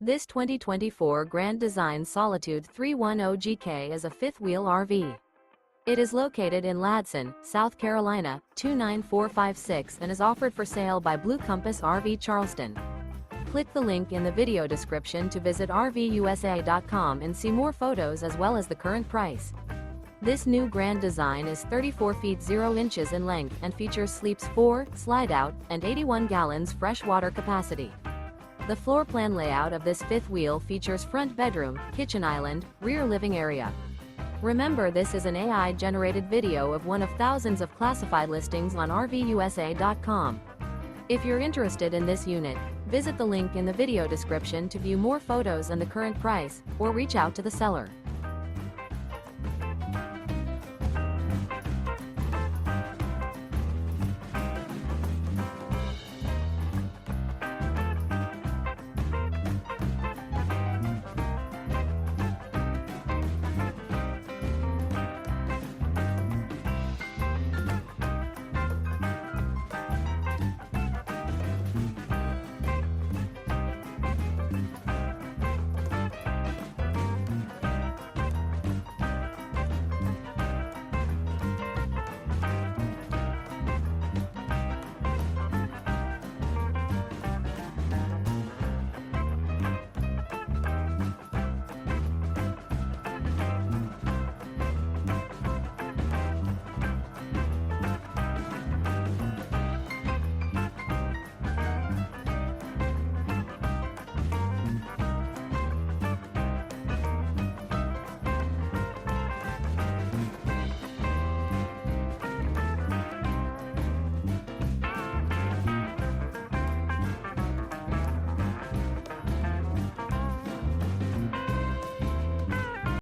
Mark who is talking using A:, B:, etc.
A: This 2024 Grand Design Solitude 310GK is a fifth-wheel RV. It is located in Ladson, South Carolina, 29456 and is offered for sale by Blue Compass RV Charleston. Click the link in the video description to visit RVUSA.com and see more photos as well as the current price. This new Grand Design is 34 feet 0 inches in length and features sleeps 4, slide-out, and 81 gallons fresh water capacity. The floor plan layout of this fifth wheel features front bedroom, kitchen island, rear living area. Remember, this is an AI-generated video of one of thousands of classified listings on RVUSA.com. If you're interested in this unit, visit the link in the video description to view more photos and the current price, or reach out to the seller.